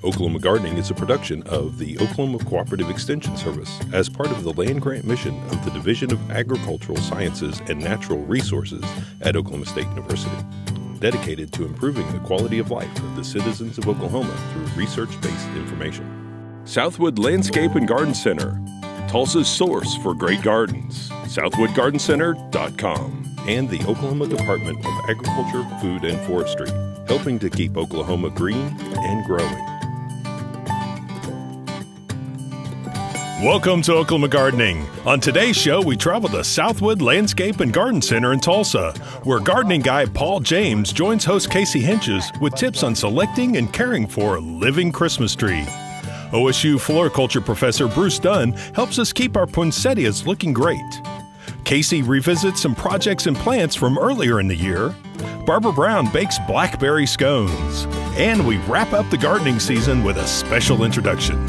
Oklahoma Gardening is a production of the Oklahoma Cooperative Extension Service as part of the land grant mission of the Division of Agricultural Sciences and Natural Resources at Oklahoma State University, dedicated to improving the quality of life of the citizens of Oklahoma through research-based information. Southwood Landscape and Garden Center, Tulsa's source for great gardens, southwoodgardencenter.com, and the Oklahoma Department of Agriculture, Food, and Forestry, helping to keep Oklahoma green and growing. Welcome to Oklahoma Gardening. On today's show, we travel to Southwood Landscape and Garden Center in Tulsa, where gardening guide Paul James joins host Casey Hentges with tips on selecting and caring for a living Christmas tree. OSU Floriculture professor Bruce Dunn helps us keep our poinsettias looking great. Casey revisits some projects and plants from earlier in the year. Barbara Brown bakes Blackberry Scones. And we wrap up the gardening season with a special introduction.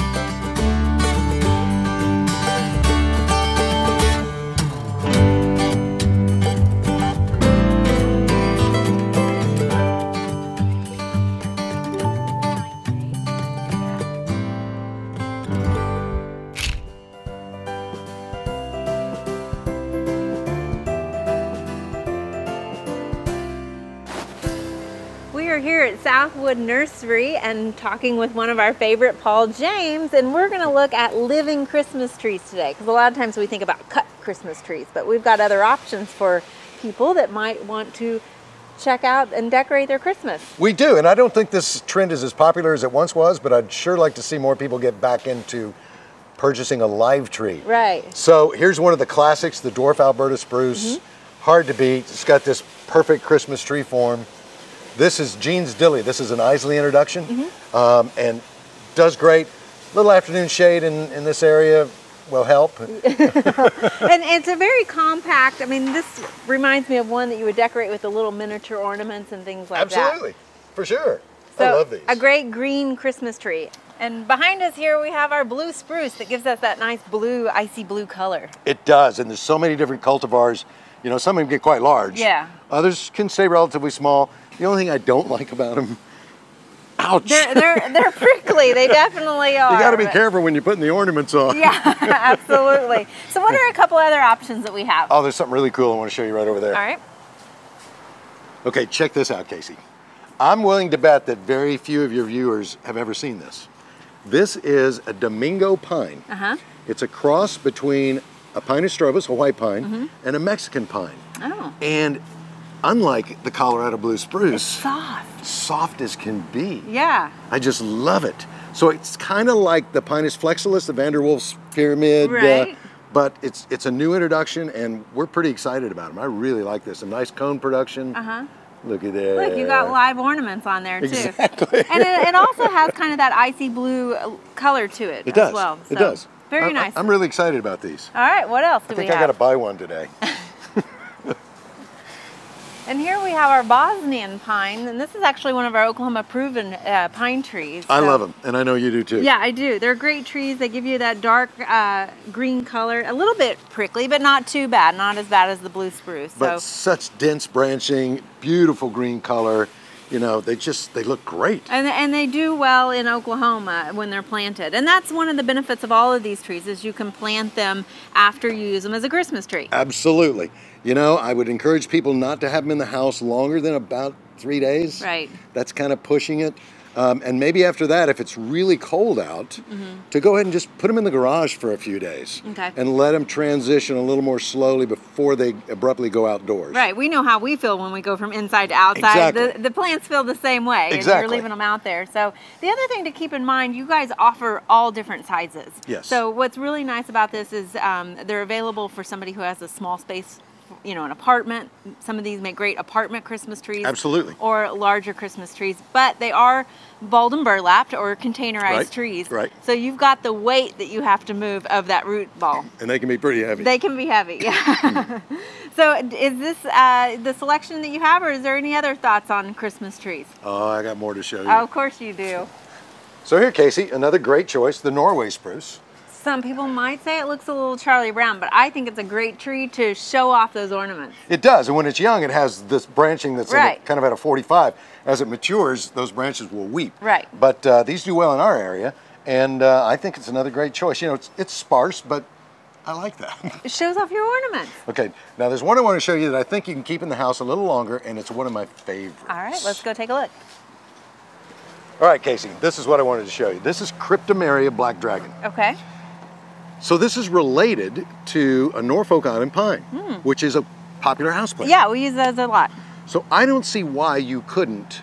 We are here at Southwood Nursery and talking with one of our favorite, Paul James, and we're going to look at living Christmas trees today, because a lot of times we think about cut Christmas trees, but we've got other options for people that might want to check out and decorate their Christmas. We do, and I don't think this trend is as popular as it once was, but I'd sure like to see more people get back into purchasing a live tree. Right. So here's one of the classics, the dwarf Alberta spruce. Hard to beat. It's got this perfect Christmas tree form. This is Jean's Dilly. This is an Isley introduction, and does great. Little afternoon shade in this area will help. And it's a very compact, I mean, this reminds me of one that you would decorate with the little miniature ornaments and things like that. Absolutely, for sure. So, I love these. A great green Christmas tree. And behind us here we have our blue spruce that gives us that nice blue, icy blue color. It does, and there's so many different cultivars. You know, some of them get quite large. Yeah. Others can stay relatively small. The only thing I don't like about them, ouch. They're prickly, they definitely are. You gotta be careful when you're putting the ornaments on. Yeah, absolutely. So what are a couple other options that we have? Oh, there's something really cool I want to show you right over there. All right. Okay, check this out, Casey. I'm willing to bet that very few of your viewers have ever seen this. This is a Domingo pine. It's a cross between a Pinus strobus, a white pine, and a Mexican pine. Oh. And unlike the Colorado blue spruce, it's soft as can be. Yeah. I just love it. So it's kind of like the Pinus flexilis, the Van der Waals pyramid, right. But it's a new introduction, and we're pretty excited about them. I really like this. A nice cone production. Look at that. Look, you got live ornaments on there too. Exactly. And it also has kind of that icy blue color to it, as well. So, it does. Very nice. I'm really excited about these. All right, what else do we have? I think I got to buy one today. And here we have our Bosnian pine, and this is actually one of our Oklahoma proven pine trees. I love them, and I know you do too. Yeah, I do. They're great trees. They give you that dark green color, a little bit prickly, but not too bad, not as bad as the blue spruce. But such dense branching, beautiful green color. You know, they look great. And they do well in Oklahoma when they're planted. And that's one of the benefits of all of these trees, is you can plant them after you use them as a Christmas tree. Absolutely. You know, I would encourage people not to have them in the house longer than about 3 days. Right. That's kind of pushing it. And maybe after that, if it's really cold out, to go ahead and just put them in the garage for a few days. Okay. And let them transition a little more slowly before they abruptly go outdoors. Right. We know how we feel when we go from inside to outside. Exactly. The plants feel the same way. Exactly. And you're leaving them out there. So the other thing to keep in mind, you guys offer all different sizes. Yes. So what's really nice about this is they're available for somebody who has a small space, you know, an apartment. Some of these make great apartment Christmas trees. Absolutely. Or larger Christmas trees, but they are balled and burlapped or containerized trees. Right. So you've got the weight that you have to move of that root ball. And they can be pretty heavy. They can be heavy, yeah. So is this the selection that you have, or is there any other thoughts on Christmas trees? Oh, I got more to show you. Oh, of course you do. So here, Casey, another great choice, the Norway spruce. Some people might say it looks a little Charlie Brown, but I think it's a great tree to show off those ornaments. It does, and when it's young, it has this branching that's Right. kind of at a 45. As it matures, those branches will weep. Right. But these do well in our area, and I think it's another great choice. You know, it's sparse, but I like that. It shows off your ornaments. Okay, now there's one I want to show you that I think you can keep in the house a little longer, and it's one of my favorites. All right, let's go take a look. All right, Casey, this is what I wanted to show you. This is Cryptomeria Black Dragon. Okay. So this is related to a Norfolk Island pine, which is a popular houseplant. Yeah, we use those a lot. So I don't see why you couldn't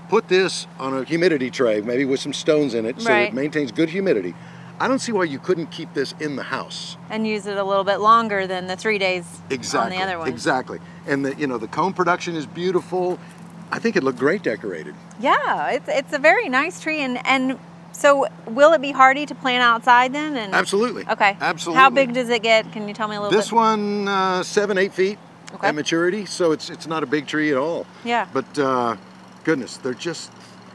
put this on a humidity tray, maybe with some stones in it, so Right. it maintains good humidity. I don't see why you couldn't keep this in the house. And use it a little bit longer than the 3 days Exactly. on the other one. Exactly. And the cone production is beautiful. I think it looked great decorated. Yeah, it's a very nice tree. And so will it be hardy to plant outside then? And Absolutely. Okay. Absolutely. How big does it get? Can you tell me a little This bit? one, 7, 8 feet Okay. at maturity, so it's not a big tree at all. Yeah. But goodness, they're just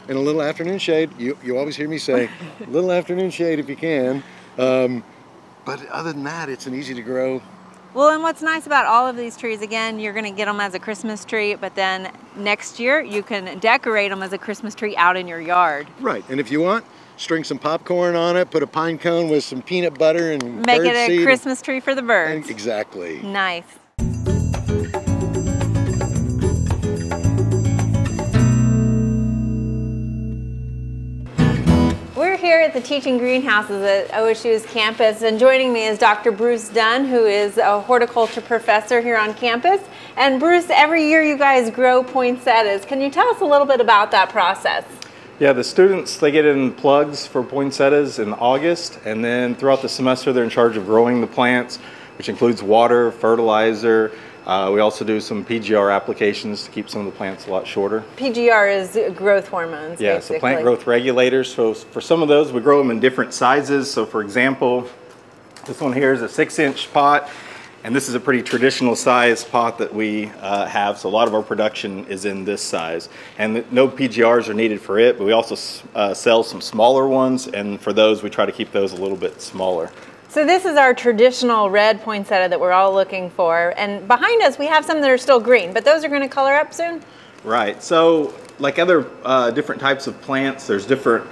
in a little afternoon shade. You always hear me say, little afternoon shade if you can. But other than that, it's an easy to grow. Well, and what's nice about all of these trees, again, you're going to get them as a Christmas tree, but then next year you can decorate them as a Christmas tree out in your yard. Right, and if you want, string some popcorn on it, put a pine cone with some peanut butter and Make it birdseed a Christmas tree for the birds. Exactly. Nice. We're here at the Teaching Greenhouses at OSU's campus, and joining me is Dr. Bruce Dunn, who is a horticulture professor here on campus. And Bruce, every year you guys grow poinsettias. Can you tell us a little bit about that process? Yeah, the students, they get in plugs for poinsettias in August, and then throughout the semester they're in charge of growing the plants, which includes water, fertilizer. We also do some PGR applications to keep some of the plants a lot shorter. PGR is growth hormones, Yeah, basically. so plant growth regulators. So for some of those, we grow them in different sizes. So for example, this one here is a 6-inch pot, and this is a pretty traditional size pot that we have. So a lot of our production is in this size. And no PGRs are needed for it, but we also sell some smaller ones, and for those, we try to keep those a little bit smaller. So this is our traditional red poinsettia that we're all looking for. And behind us, we have some that are still green, but those are going to color up soon? Right. So like other different types of plants, there's different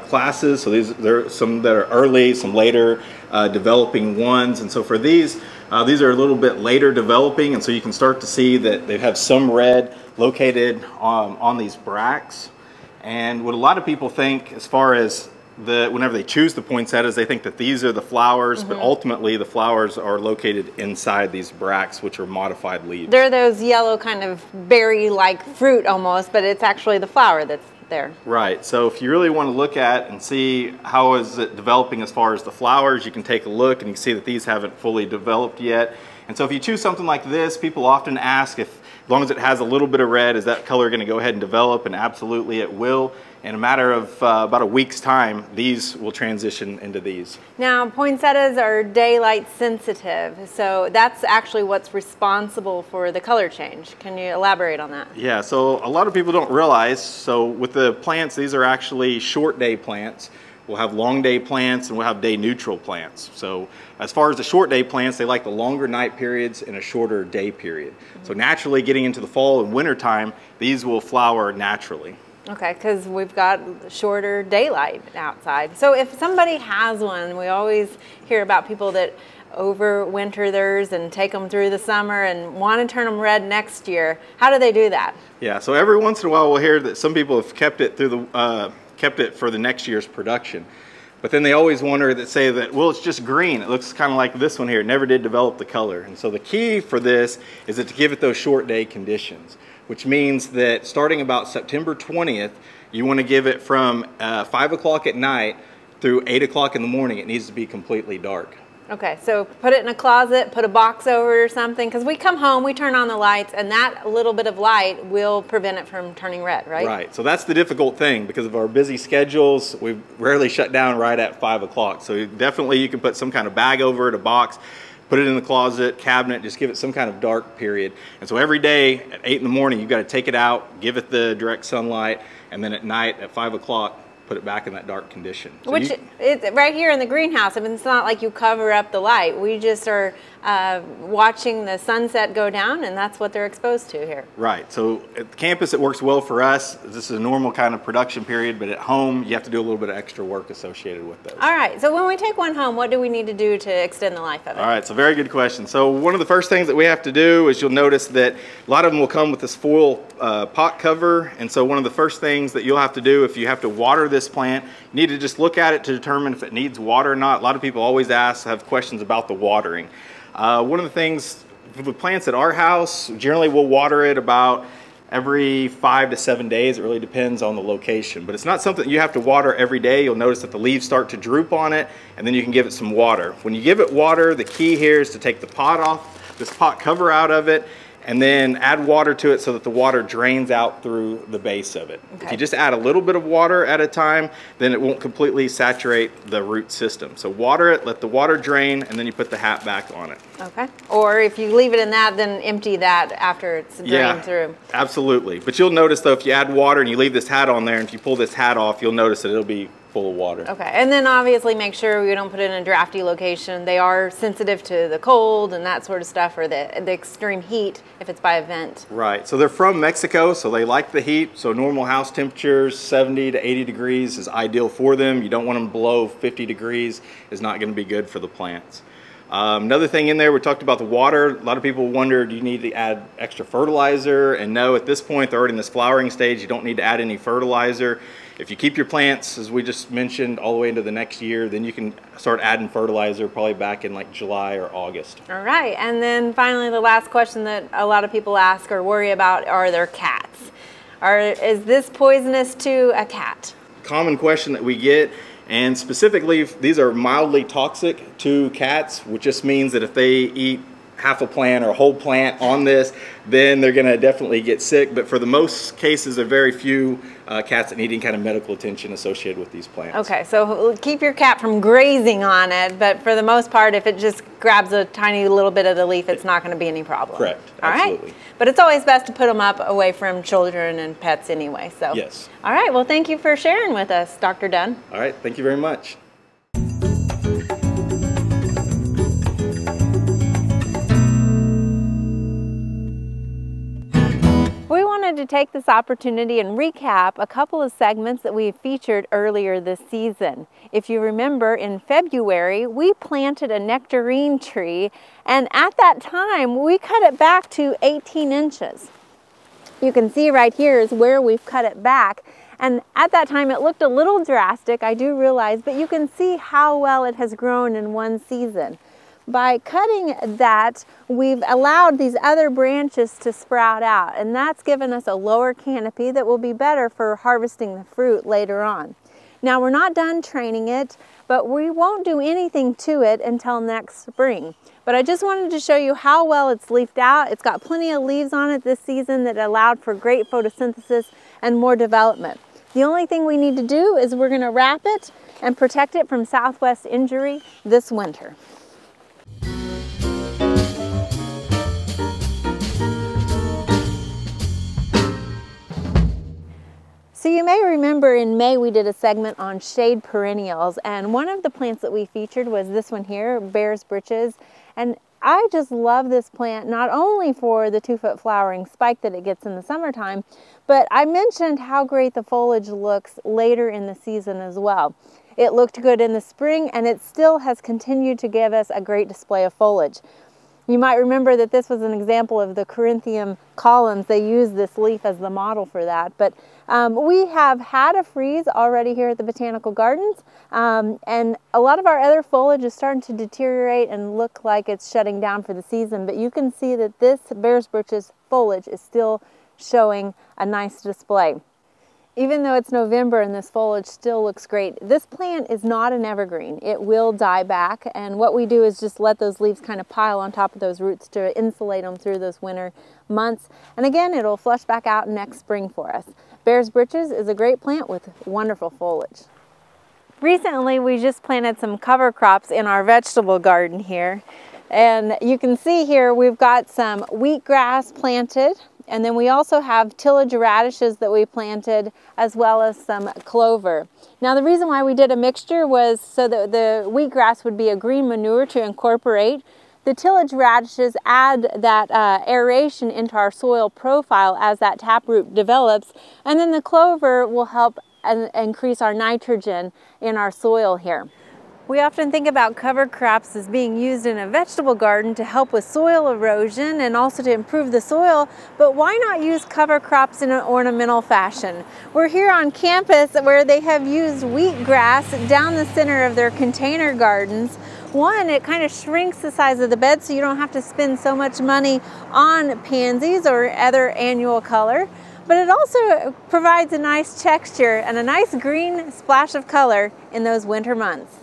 classes. So there are some that are early, some later developing ones. And so for these are a little bit later developing. And so you can start to see that they have some red located on these bracts. And what a lot of people think as far as whenever they choose the poinsettias, they think that these are the flowers, but ultimately the flowers are located inside these bracts, which are modified leaves. They're those yellow kind of berry-like fruit almost, but it's actually the flower that's there. Right, so if you really want to look at and see how is it developing as far as the flowers, you can take a look and you can see that these haven't fully developed yet. And so if you choose something like this, people often ask if, as long as it has a little bit of red, is that color going to go ahead and develop? And absolutely it will. In a matter of about a week's time, these will transition into these. Now, poinsettias are daylight sensitive, so that's actually what's responsible for the color change. Can you elaborate on that? Yeah, so a lot of people don't realize, so with the plants, these are actually short day plants. We'll have long day plants and we'll have day neutral plants. So as far as the short day plants, they like the longer night periods and a shorter day period. So naturally getting into the fall and winter time, these will flower naturally. Okay, because we've got shorter daylight outside. So if somebody has one, we always hear about people that overwinter theirs and take them through the summer and want to turn them red next year. How do they do that? Yeah, so every once in a while we'll hear that some people have kept it through the kept it for the next year's production. But then they always wonder that say that, well, it's just green. It looks kind of like this one here. It never did develop the color. And so the key for this is that to give it those short day conditions, which means that starting about September 20th, you want to give it from 5 o'clock at night through 8 o'clock in the morning. It needs to be completely dark. Okay, so put it in a closet, put a box over it or something, because we come home, we turn on the lights, and that little bit of light will prevent it from turning red, right? Right, so that's the difficult thing because of our busy schedules. We rarely shut down right at 5 o'clock. So definitely you can put some kind of bag over it, a box, put it in the closet, cabinet, just give it some kind of dark period. And so every day at 8 in the morning, you've got to take it out, give it the direct sunlight, and then at night at 5 o'clock, put it back in that dark condition. So Which it's right here in the greenhouse. I mean, it's not like you cover up the light. We just are watching the sunset go down, and that's what they're exposed to here. Right. So at the campus, it works well for us. This is a normal kind of production period, but at home, you have to do a little bit of extra work associated with those. All right. So when we take one home, what do we need to do to extend the life of it? All right. So very good question. So one of the first things that we have to do is you'll notice that a lot of them will come with this foil pot cover. And so one of the first things that you'll have to do if you have to water this plant, you need to just look at it to determine if it needs water or not. A lot of people always have questions about the watering. One of the things for the plants at our house, generally we'll water it about every 5 to 7 days. It really depends on the location, but it's not something you have to water every day. You'll notice that the leaves start to droop on it, and then you can give it some water. When you give it water, the key here is to take the pot off, this pot cover out of it, and then add water to it so that the water drains out through the base of it. Okay. If you just add a little bit of water at a time, then it won't completely saturate the root system. So water it, let the water drain, and then you put the hat back on it. Okay. Or if you leave it in that, then empty that after it's drained through. Absolutely. But you'll notice though, if you add water and you leave this hat on there, and if you pull this hat off, you'll notice that it'll be full of water. Okay, and then obviously make sure you don't put it in a drafty location. They are sensitive to the cold and that sort of stuff, or the extreme heat if it's by a vent. Right, so they're from Mexico, so they like the heat. So normal house temperatures, 70 to 80 degrees is ideal for them. You don't want them below 50 degrees. Is not going to be good for the plants. Another thing in there, we talked about the water. A lot of people wonder, do you need to add extra fertilizer? And no, at this point, they're already in this flowering stage. You don't need to add any fertilizer. If you keep your plants, as we just mentioned, all the way into the next year, then you can start adding fertilizer probably back in like July or August. All right, and then finally the last question that a lot of people ask or worry about are their cats. Is this poisonous to a cat? Common question that we get, and specifically these are mildly toxic to cats, which just means that if they eat half a plant or a whole plant on this, then they're going to definitely get sick. But for the most cases, there are very few cats that need any kind of medical attention associated with these plants. Okay, so keep your cat from grazing on it, but for the most part, if it just grabs a tiny little bit of the leaf, it's not going to be any problem. Correct, all absolutely. Right? But it's always best to put them up away from children and pets anyway. So. Yes. All right, well, thank you for sharing with us, Dr. Dunn. All right, thank you very much. We wanted to take this opportunity and recap a couple of segments that we featured earlier this season. If you remember, in February, we planted a nectarine tree, and at that time, we cut it back to 18 inches. You can see right here is where we've cut it back. And at that time, it looked a little drastic, I do realize, but you can see how well it has grown in one season. By cutting that, we've allowed these other branches to sprout out, and that's given us a lower canopy that will be better for harvesting the fruit later on. Now, we're not done training it, but we won't do anything to it until next spring. But I just wanted to show you how well it's leafed out. It's got plenty of leaves on it this season that allowed for great photosynthesis and more development. The only thing we need to do is we're going to wrap it and protect it from southwest injury this winter. So you may remember in May we did a segment on shade perennials, and one of the plants that we featured was this one here, Bear's Breeches. And I just love this plant, not only for the 2-foot flowering spike that it gets in the summertime, but I mentioned how great the foliage looks later in the season as well. It looked good in the spring, and it still has continued to give us a great display of foliage. You might remember that this was an example of the Corinthian columns. They use this leaf as the model for that. But we have had a freeze already here at the Botanical Gardens, and a lot of our other foliage is starting to deteriorate and look like it's shutting down for the season. But you can see that this Bear's Breeches foliage is still showing a nice display. Even though it's November and this foliage still looks great, this plant is not an evergreen. It will die back, and what we do is just let those leaves kind of pile on top of those roots to insulate them through those winter months. And again, it'll flush back out next spring for us. Bear's Breeches is a great plant with wonderful foliage. Recently, we just planted some cover crops in our vegetable garden here. And you can see here we've got some wheatgrass planted, And then we also have tillage radishes that we planted, as well as some clover. Now the reason why we did a mixture was so that the wheatgrass would be a green manure to incorporate. The tillage radishes add that aeration into our soil profile as that taproot develops, and then the clover will help increase our nitrogen in our soil here. We often think about cover crops as being used in a vegetable garden to help with soil erosion and also to improve the soil, but why not use cover crops in an ornamental fashion? We're here on campus where they have used wheatgrass down the center of their container gardens. One, it kind of shrinks the size of the bed so you don't have to spend so much money on pansies or other annual color, but it also provides a nice texture and a nice green splash of color in those winter months.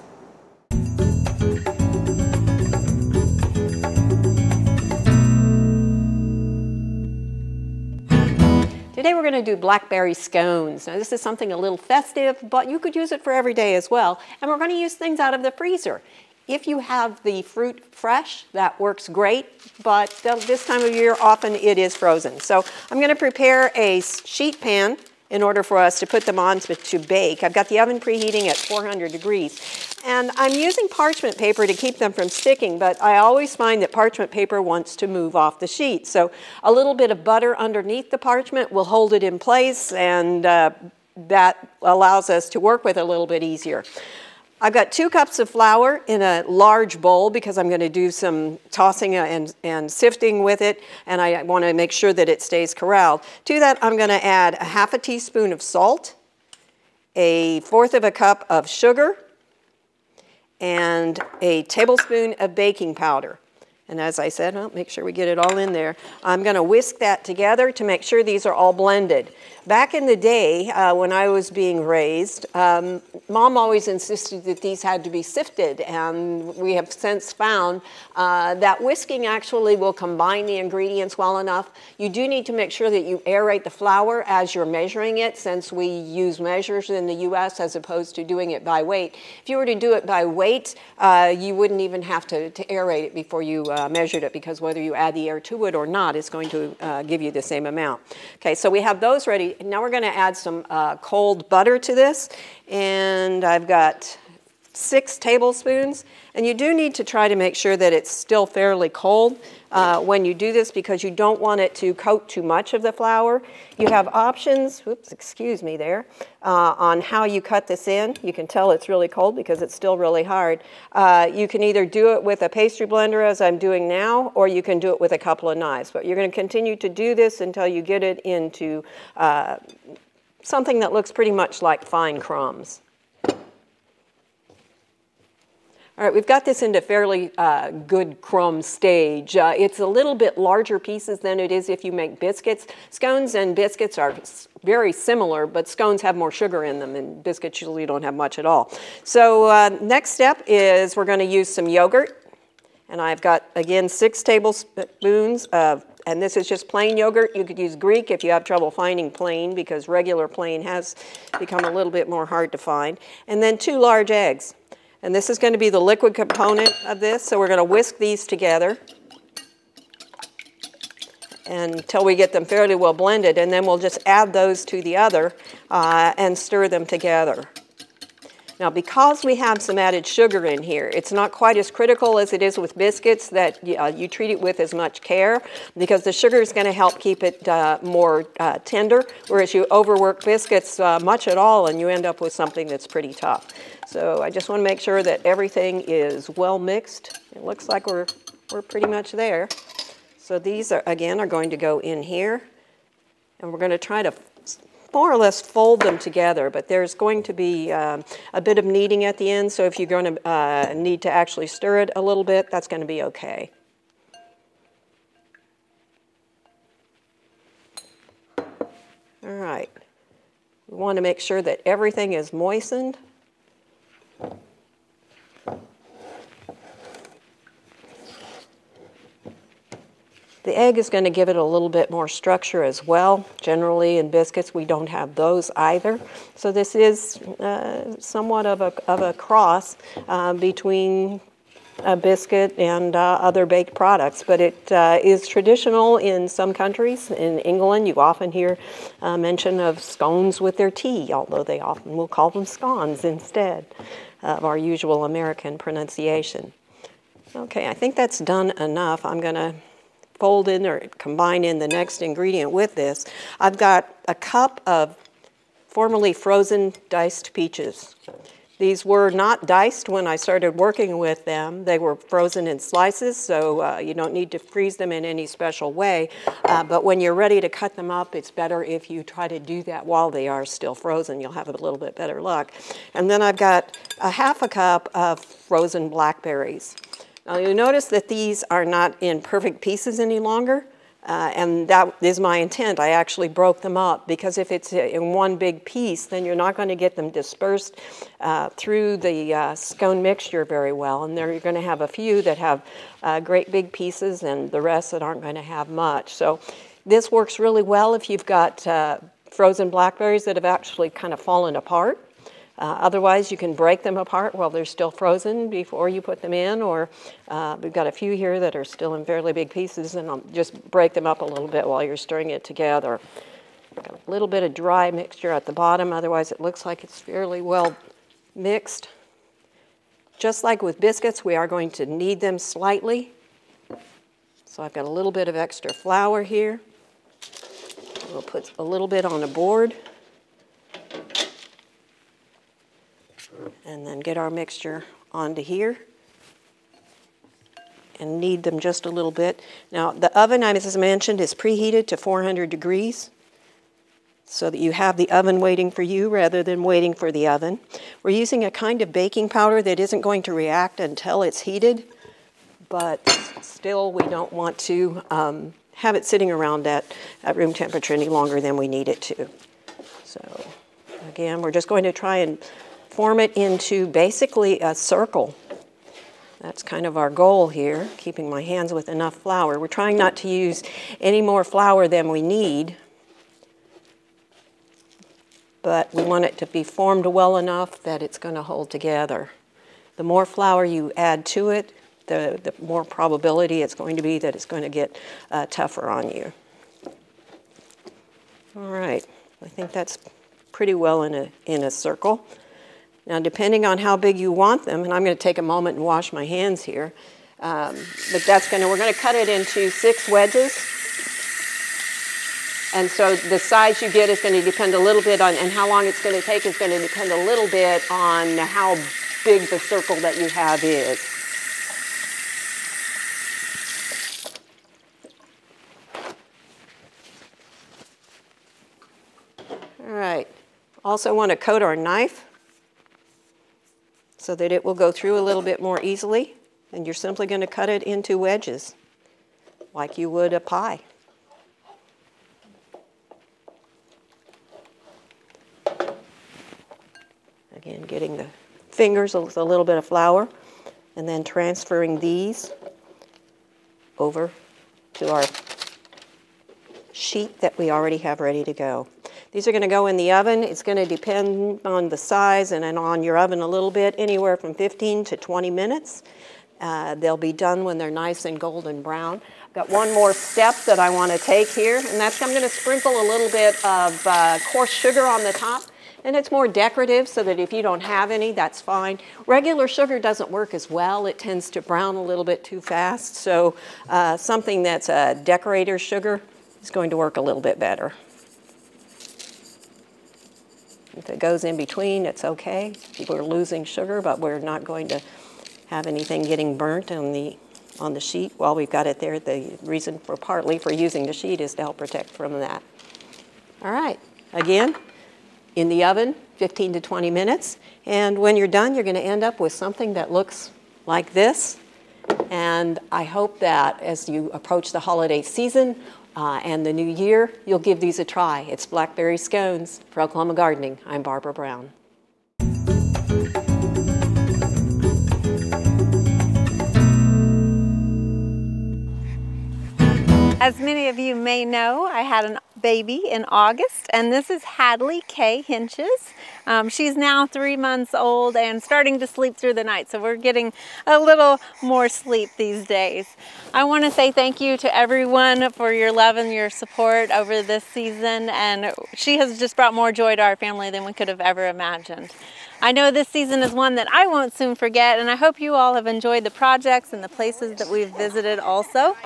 Today we're going to do blackberry scones. Now this is something a little festive, but you could use it for every day as well. And we're going to use things out of the freezer. If you have the fruit fresh, that works great, but this time of year often it is frozen. So I'm going to prepare a sheet pan in order for us to put them on to bake. I've got the oven preheating at 400 degrees. And I'm using parchment paper to keep them from sticking, but I always find that parchment paper wants to move off the sheet. So a little bit of butter underneath the parchment will hold it in place, and that allows us to work with it a little bit easier. I've got 2 cups of flour in a large bowl because I'm going to do some tossing and sifting with it, and I want to make sure that it stays corralled. To that, I'm going to add a half a teaspoon of salt, a 1/4 of a cup of sugar, and a tablespoon of baking powder. And as I said, well, make sure we get it all in there. I'm going to whisk that together to make sure these are all blended. Back in the day, when I was being raised, Mom always insisted that these had to be sifted, and we have since found that whisking actually will combine the ingredients well enough. You do need to make sure that you aerate the flour as you're measuring it, since we use measures in the U.S. as opposed to doing it by weight. If you were to do it by weight, you wouldn't even have to aerate it before you measured it, because whether you add the air to it or not, it's going to give you the same amount. Okay, so we have those ready. Now we're going to add some cold butter to this, and I've got 6 tablespoons, and you do need to try to make sure that it's still fairly cold when you do this, because you don't want it to coat too much of the flour. You have options, oops, excuse me there, on how you cut this in. You can tell it's really cold because it's still really hard. You can either do it with a pastry blender, as I'm doing now, or you can do it with a couple of knives. But you're going to continue to do this until you get it into something that looks pretty much like fine crumbs. All right, we've got this into fairly good crumb stage. It's a little bit larger pieces than it is if you make biscuits. Scones and biscuits are very similar, but scones have more sugar in them, and biscuits usually don't have much at all. So next step is we're going to use some yogurt. And I've got, again, 6 tablespoons of, and this is just plain yogurt. You could use Greek if you have trouble finding plain, because regular plain has become a little bit more hard to find. And then 2 large eggs. And this is going to be the liquid component of this, so we're going to whisk these together until we get them fairly well blended, and then we'll just add those to the other and stir them together. Now, because we have some added sugar in here, it's not quite as critical as it is with biscuits that you treat it with as much care, because the sugar is going to help keep it more tender, whereas you overwork biscuits much at all and you end up with something that's pretty tough. So I just want to make sure that everything is well mixed. It looks like we're pretty much there. So these are, again, are going to go in here, and we're going to try to more or less fold them together, but there's going to be a bit of kneading at the end, so if you're going to need to actually stir it a little bit, that's going to be okay. All right. We want to make sure that everything is moistened. The egg is going to give it a little bit more structure as well. Generally in biscuits we don't have those either. So this is somewhat of a cross between biscuit and other baked products, but it is traditional in some countries. In England, you often hear mention of scones with their tea, although they often will call them scones instead of our usual American pronunciation. Okay, I think that's done enough. I'm going to fold in or combine in the next ingredient with this. I've got a cup of formerly frozen diced peaches. These were not diced when I started working with them. They were frozen in slices, so you don't need to freeze them in any special way. But when you're ready to cut them up, it's better if you try to do that while they are still frozen. You'll have a little bit better luck. And then I've got a half a cup of frozen blackberries. Now you'll notice that these are not in perfect pieces any longer. And that is my intent. I actually broke them up because if it's in one big piece, then you're not going to get them dispersed through the scone mixture very well. And there you're going to have a few that have great big pieces and the rest that aren't going to have much. So this works really well if you've got frozen blackberries that have actually kind of fallen apart. Otherwise, you can break them apart while they're still frozen before you put them in, or we've got a few here that are still in fairly big pieces, and I'll just break them up a little bit while you're stirring it together. Got a little bit of dry mixture at the bottom, otherwise it looks like it's fairly well mixed. Just like with biscuits, we are going to knead them slightly. So I've got a little bit of extra flour here. We'll put a little bit on a board. And then get our mixture onto here and knead them just a little bit. Now the oven, as I mentioned, is preheated to 400 degrees so that you have the oven waiting for you rather than waiting for the oven. We're using a kind of baking powder that isn't going to react until it's heated, but still we don't want to have it sitting around at room temperature any longer than we need it to. So again, we're just going to try and form it into basically a circle. That's kind of our goal here, keeping my hands with enough flour. We're trying not to use any more flour than we need, but we want it to be formed well enough that it's going to hold together. The more flour you add to it, the more probability it's going to be that it's going to get tougher on you. All right, I think that's pretty well in a circle. Now, depending on how big you want them, and I'm going to take a moment and wash my hands here, but we're going to cut it into 6 wedges. And so the size you get is going to depend a little bit on, and how long it's going to take is going to depend a little bit on how big the circle that you have is. All right. Also want to coat our knife so that it will go through a little bit more easily, and you're simply going to cut it into wedges like you would a pie. Again, getting the fingers with a little bit of flour and then transferring these over to our sheet that we already have ready to go. These are going to go in the oven. It's going to depend on the size and on your oven a little bit, anywhere from 15 to 20 minutes. They'll be done when they're nice and golden brown. I've got one more step that I want to take here, and that's I'm going to sprinkle a little bit of coarse sugar on the top. And it's more decorative, so that if you don't have any, that's fine. Regular sugar doesn't work as well. It tends to brown a little bit too fast. So something that's a decorator sugar is going to work a little bit better. If it goes in between, it's okay. We're losing sugar, but we're not going to have anything getting burnt on the sheet while we've got it there. The reason partly for using the sheet is to help protect from that. All right, again, in the oven, 15 to 20 minutes. And when you're done, you're going to end up with something that looks like this. And I hope that as you approach the holiday season, and the new year, you'll give these a try. It's Blackberry Scones for Oklahoma Gardening. I'm Barbara Brown. As many of you may know, I had an baby in August, and this is Hadley K. Hentges. She's now 3 months old and starting to sleep through the night, so we're getting a little more sleep these days. I want to say thank you to everyone for your love and your support over this season, and she has just brought more joy to our family than we could have ever imagined. I know this season is one that I won't soon forget, and I hope you all have enjoyed the projects and the places that we've visited also.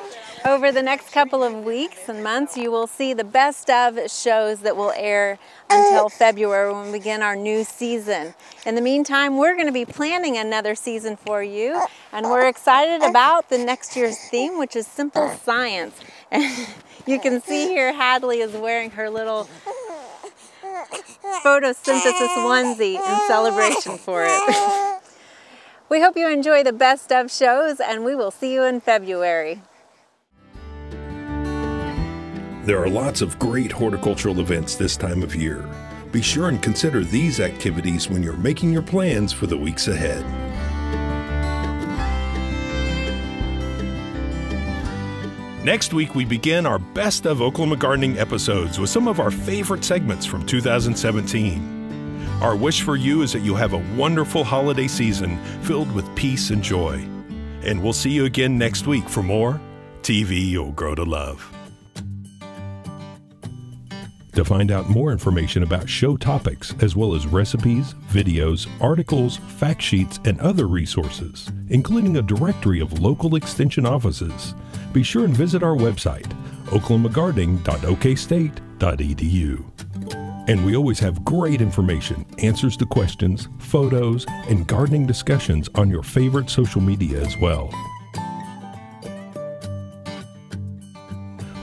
Over the next couple of weeks and months, you will see the best of shows that will air until February when we begin our new season. In the meantime, we're going to be planning another season for you, and we're excited about the next year's theme, which is Simple Science. And you can see here Hadley is wearing her little photosynthesis onesie in celebration for it. We hope you enjoy the best of shows, and we will see you in February. There are lots of great horticultural events this time of year. Be sure and consider these activities when you're making your plans for the weeks ahead. Next week, we begin our Best of Oklahoma Gardening episodes with some of our favorite segments from 2017. Our wish for you is that you have a wonderful holiday season filled with peace and joy. And we'll see you again next week for more TV You'll Grow to Love. To find out more information about show topics, as well as recipes, videos, articles, fact sheets, and other resources, including a directory of local extension offices, be sure and visit our website, oklahomagardening.okstate.edu. And we always have great information, answers to questions, photos, and gardening discussions on your favorite social media as well.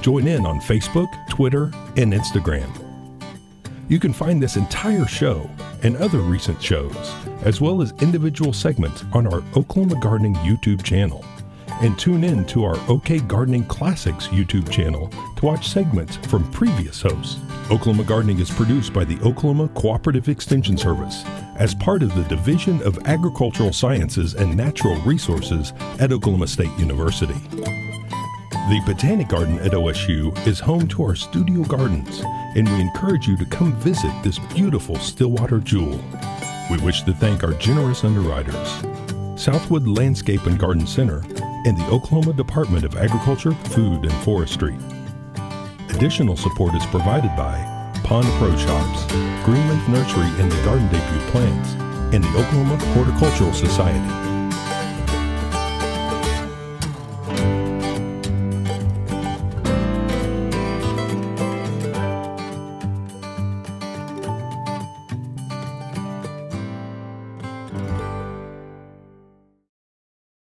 Join in on Facebook, Twitter, and Instagram. You can find this entire show and other recent shows, as well as individual segments on our Oklahoma Gardening YouTube channel. And tune in to our OK Gardening Classics YouTube channel to watch segments from previous hosts. Oklahoma Gardening is produced by the Oklahoma Cooperative Extension Service as part of the Division of Agricultural Sciences and Natural Resources at Oklahoma State University. The Botanic Garden at OSU is home to our studio gardens, and we encourage you to come visit this beautiful Stillwater jewel. We wish to thank our generous underwriters, Southwood Landscape and Garden Center, and the Oklahoma Department of Agriculture, Food, and Forestry. Additional support is provided by Pond Pro Shops, Greenleaf Nursery and the Garden Debut Plants, and the Oklahoma Horticultural Society.